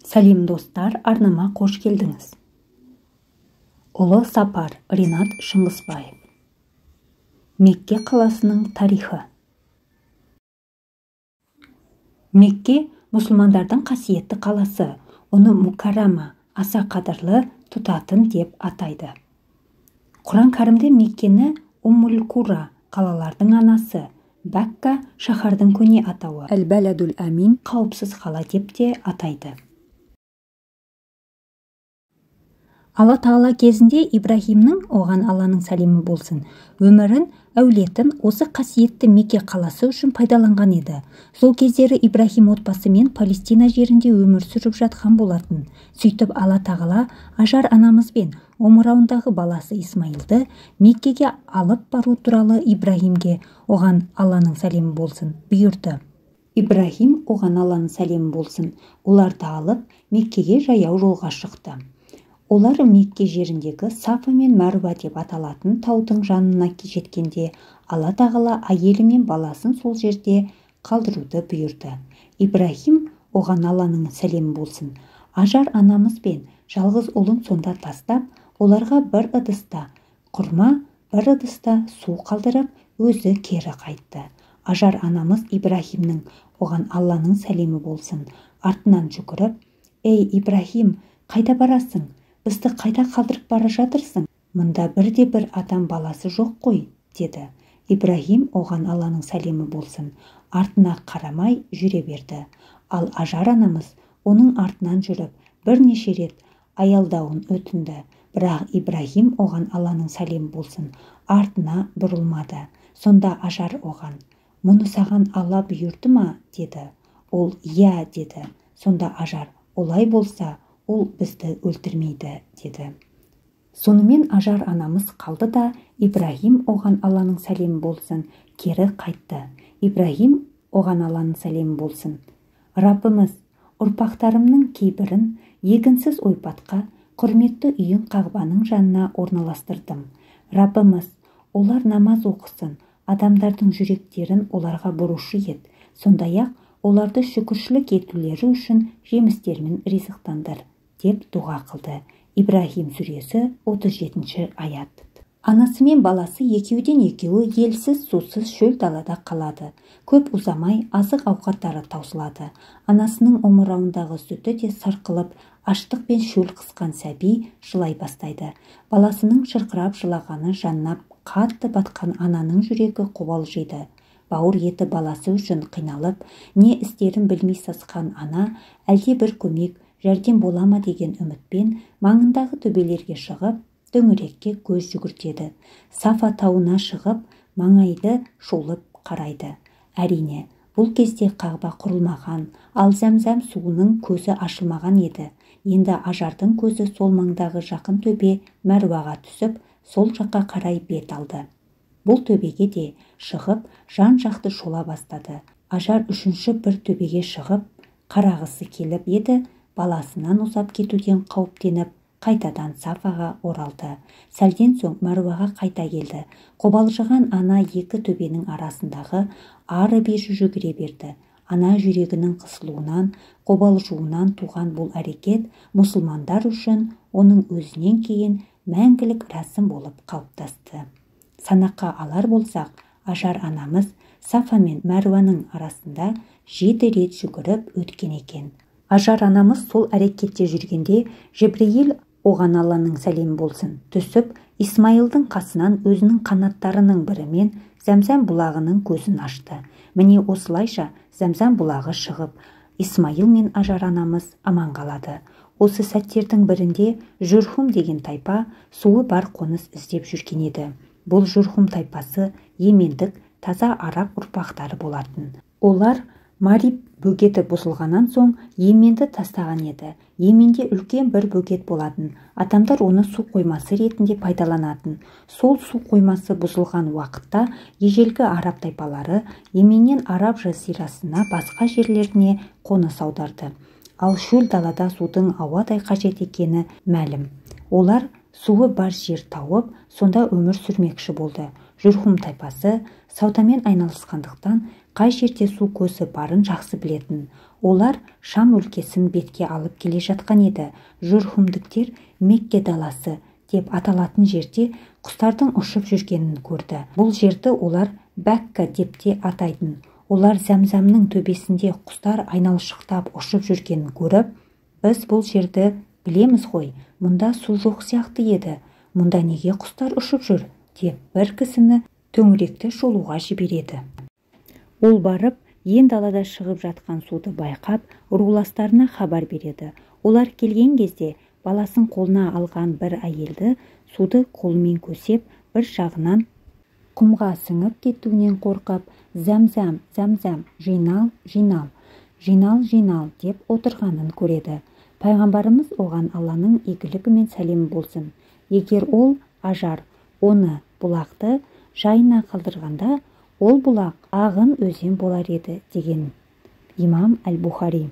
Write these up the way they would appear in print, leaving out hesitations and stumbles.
Сәлем достар, арнама қош келдіңіз. Ұлы сапар, Ринат Шыңғысбаев. Мекке қаласының тарихы. Мекке мұсылмандардың қасиетті қаласы, оны Мукаррама, аса қадірлі тұтатын деп атайды. Құран кәрімде Меккені Уммул-Кура, қалалардың анасы, Бәкка шаһардың көне атауы, Әл-Бәләдул Әмин, қауіпсіз қала деп те атайды. Алла Тағала кезінде Ибрахимнің, оған Алланың сәлемі болсын, өмірін, әулетін осы қасиетті Мекке қаласы үшін пайдаланған еді. Сол кездері Ибрахим отбасымен Палестина жерінде өмір сүріп жатқан болатын. Сөйтіп Алла Тағала Ажар анамызбен омырауындағы баласы Исмайылды Меккеге алып бару туралы Ибрахимге, оған Алланың сәлемі болсын, бұйырды. Ибрахим, оған Алланың сәлемі болсын, оларды алып Меккеге жаяу жолға шықты. Олар Мекке жеріндегі Сафа мен Мәрва деп аталатын таудың жанына жеткенде, Алла Тағала әйелі мен баласын сол жерде қалдыруды бұйырды. Ибрахим, оған Алланың сәлемі болсын, Ажар анамыз бен жалғыз ұлын сонда тастап, оларға бір ыдыста құрма, бір ыдыста су қалдырып, өзі кері қайтты. Ажар анамыз Ибрахимнің, оған Алланың сәлемі болсын, артынан жүгіріп: «Ей Ибрахим, қайда барасың? Бізді қайда қалдырып бара жатырсың? Мұнда бірде-бір адам баласы жоқ қой», деді. Ибрахим, оған Алланың сәлемі болсын, артына қарамай жүре берді. Ал Ажар анамыз оның артынан жүріп, бірнеше рет аялдауын өтінді. Бірақ Ибрахим, оған Алланың сәлемі болсын, артына бұрылмады. Сонда Ажар оған: «Мұны саған Алла бұйырды ма?» деді. Ол «Иә» деді. Сонда Ажар: «Олай болса, ол бізді өлтірмейді», деді. Сонымен Ажар анамыз қалды да, Ибрахим, оған Алланың сәлемі болсын, кері қайтты. Ибрахим, оған Алланың сәлемі болсын: «Раббымыз, ұрпақтарымның кейбірін егінсіз ойпатқа, құрметті үйін Қағбаның жанына орналастырдым. Раббымыз, олар намаз оқысын, адамдардың жүректерін оларға бұрушы ет. Сондай-ақ оларды шүкіршілік етулері үшін жемістермен ризықтандыр», деп дұға қылды. Ибрахим сүресі 37 аят. Анасы мен баласы екеуден екеуі елсіз, сусыз шөл далада қалады. Көп ұзамай азық ауқаттары таусылады. Анасының омырауындағы сүті де сарқылып, аштық пен шөл қысқан сәби жылай бастайды. Баласының шырқырап жылағаны жаннап, қатты батқан ананың жүрегі қобалжиды. Бауыр еті баласы үшін қиналып, не істерін білмей сасқан ана, әлде бір көмек, жәрдем бола ма деген үмітпен маңындағы төбелерге шығып, төңірекке көз жүгіртеді. Сафа тауына шығып, маңайды шолып қарайды. Әрине, бұл кезде Қағба құрылмаған, ал Зәмзәм суының көзі ашылмаған еді. Енді Ажардың көзі сол маңдағы жақын төбе Мәрваға түсіп, сол жаққа қарай бет алды. Бұл төбеге де шығып, жан-жақты шола бастады. Ажар үшінші бір төбеге шығып, қарағысы келіп еді, баласынан ұзап кетуден қауіптеніп, қайтадан Сафаға оралды. Сәлден соң Мәрваға қайта келді. Қобалжыған ана екі төбенің арасындағы ары-бері жүгіре берді. Ана жүрегінің қысылуынан, қобалжуынан туған бұл әрекет мұсылмандар үшін оның өзінен кейін мәңгілік рәсім болып қалыптасты. Санаққа алар болсақ, Ажар анамыз Сафа мен Мәрваның арасында 7 рет жүгіріп өткен екен. Ажар анамыз сол әрекетте жүргенде Жебрейіл, оған Алланың сәлемі болсын, түсіп, Исмайылдың қасынан өзінің қанаттарының бірімен Зәмзәм бұлағының көзін ашты. Міне осылайша Зәмзәм бұлағы шығып, Исмайыл мен Ажар анамыз аман қалады. Осы сәттердің бірінде Жүрхум деген тайпа суы бар қоныс іздеп жүрген еді. Бұл Жүрхум тайпасы емендік, таза араб ұрпақтары болатын. Олар Мариб бөгеті бұзылғаннан соң Еменді тастаған еді. Еменде үлкен бір бөгет болатын. Адамдар оны су қоймасы ретінде пайдаланатын. Сол су қоймасы бұзылған уақытта ежелгі араб тайпалары Еменнен араб жазирасына, басқа жерлеріне қоныс аударды. Ал шөл далада судың ауадай қажет екені мәлім. Олар суы бар жер тауып, сонда өмір сүрмекші болды. Жүрхум тайпасы саудамен айналысқандықтан, қай жерде су көзі барын жақсы білетін. Олар Шам өлкесін бетке алып келе жатқан еді. Журхумдіктер Мекке даласы деп аталатын жерде құстардың ұшып жүргенін көрді. Бұл жерді олар Бәкка деп те атайтын. Олар Зәмзәмнің төбесінде құстар айналшықтап ұшып жүргенін көріп, біз бұл жерді білеміз ғой, мұнда су жоқ сияқты еді, мұнда неге құстар ұшып жүр, деп бір кісіні төңіректі шолуға жібереді. Ол барып, ен далада шығып жатқан суды байқап, руластарына хабар береді. Олар келген кезде баласын қолына алған бір әйелді суды қолымен көсеп, бір жағынан құмға сіңіп кетуінен қорқып, Зәмзәм, Зәмзәм, жинал, жинал, жинал, жинал деп отырғанын көреді. Пайғамбарымыз оған Алланың игілігі мен сәлемі болсын. Егер ол Ажар оны бұлақты жайына қалдырғанда, ол бұлақ ағын өзен болар еді деген имам Әл-Бухари.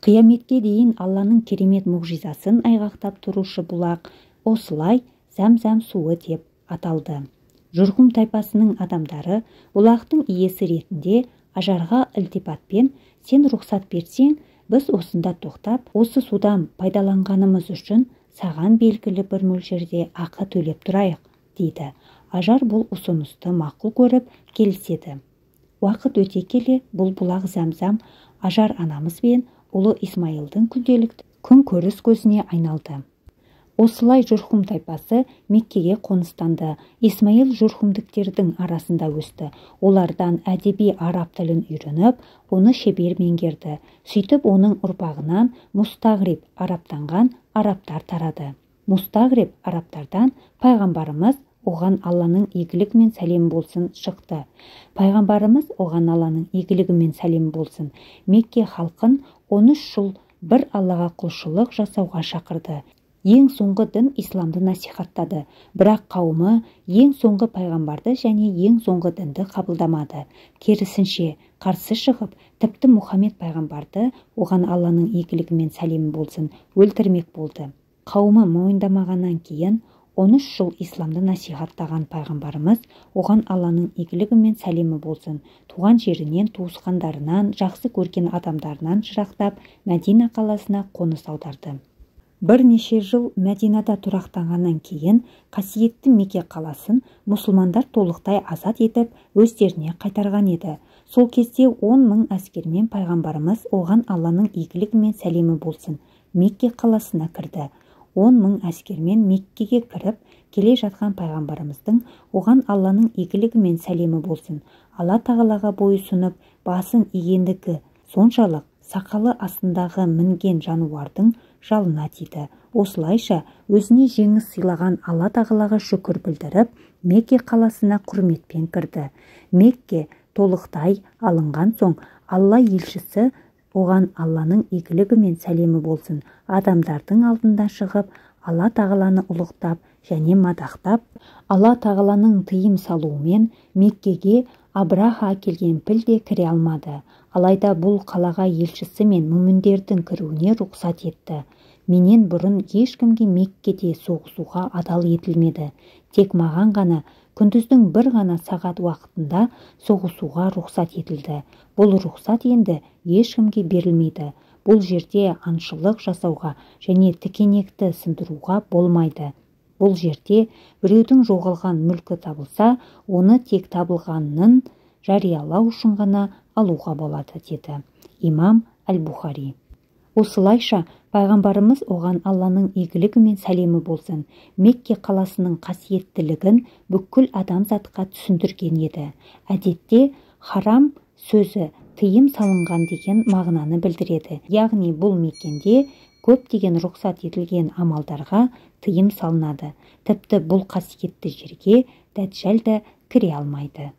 Қияметке дейін Алланың керемет мұғжизасын айғақтап тұрушы бұлақ осылай Зәмзәм суы деп аталды. Жұрхум тайпасының адамдары бұлақтың иесі ретінде Ажарға ілтипатпен, сен рұқсат берсең, біз осында тоқтап, осы судан пайдаланғанымыз үшін саған белгілі бір мөлшерде ақы төлеп тұрайық, дейді. Ажар бұл ұсынысты мақұл көріп келіседі. Уақыт өте келе бұл бұлақ Зәмзәм Ажар анамыз бен ұлы Исмайылдың күнделікті күн көріс көзіне айналды. Осылай Жұрхум тайпасы Меккеге қоныстанды. Исмайыл жұрхумдіктердің арасында өсті. Олардан әдеби араб тілін үйреніп, оны шебер меңгерді. Сөйтіп оның ұрпағынан Мустағриб арабтанған арабтар тарады. Мустағриб арабтардан пайғамбарымыз оған Алланың игілігі мен сәлемі болсын шықты. Пайғамбарымыз оған Алланың игілігі мен сәлемі болсын Мекке халқын 13 жыл бір Аллаға құлшылық жасауға шақырды. Ең соңғы дін исламды насихаттады, бірақ қауымы ең соңғы пайғамбарды және ең соңғы дінді қабылдамады. Керісінше, қарсы шығып, тіпті Мұхаммед пайғамбарды, оған Алланың игілігі мен сәлемі болсын, өлтірмек болды. Қауымы мойындамағаннан кейін 13 жыл исламды насихаттаған пайғамбарымыз, оған Алланың игілігі мен сәлемі болсын, туған жерінен, туысқандарынан, жақсы көрген адамдарынан жырақтап, Мәдина қаласына қоныс аударды. Бірнеше жыл Мәдинада тұрақтанғаннан кейін қасиетті Мекке қаласын мұсылмандар толықтай азат етіп өздеріне қайтарған еді. Сол кезде 10 000 әскермен пайғамбарымыз оған Алланың игілігі мен сәлемі болсын Мекке қаласына кірді. 10 000 әскермен Меккеге кіріп келе жатқан пайғамбарымыздың оған Алланың игілігі мен сәлемі болсын Алла тағалаға бойұсынып басын игендігі соншалық сақалы астындағы мінген жануардың жалына тиді. Осылайша өзіне жеңіс сыйлаған Алла тағалаға шүкір білдіріп, Мекке қаласына құрметпен кірді. Мекке толықтай алынған соң Алла елшісі оған Алланың игілігі мен сәлемі болсын адамдардың алдында шығып, Алла тағаланы ұлықтап және мадақтап, Алла тағаланың тыйым салуымен Меккеге Абраха келген піл де кіре алмады. Алайда бұл қалаға елшісі мен мүміндердің кіруіне рұқсат етті. Менен бұрын ешкімге Меккеде соғысуға адал етілмеді. Тек маған ғана күндіздің бір ғана сағат уақытында соғысуға рұқсат етілді. Бұл рұқсат енді ешкімге берілмейді. Бұл жерде аңшылық жасауға және тікенекті сындыруға болмайды. Бұл жерде біреудің жоғалған мүлкі табылса, оны тек табылғанын жариялау үшін ғана алуға болады, деді имам Әл-Бухари. Осылайша пайғамбарымыз оған Алланың игілігі мен сәлемі болсын Мекке қаласының қасиеттілігін бүкіл адамзатқа түсіндірген еді. Әдетте харам сөзі тыйым салынған деген мағынаны білдіреді. Яғни бұл мекенде көптеген рұқсат етілген амалдарға тыйым салынады. Тіпті бұл қасиетті жерге дәджәл де кіре алмайды.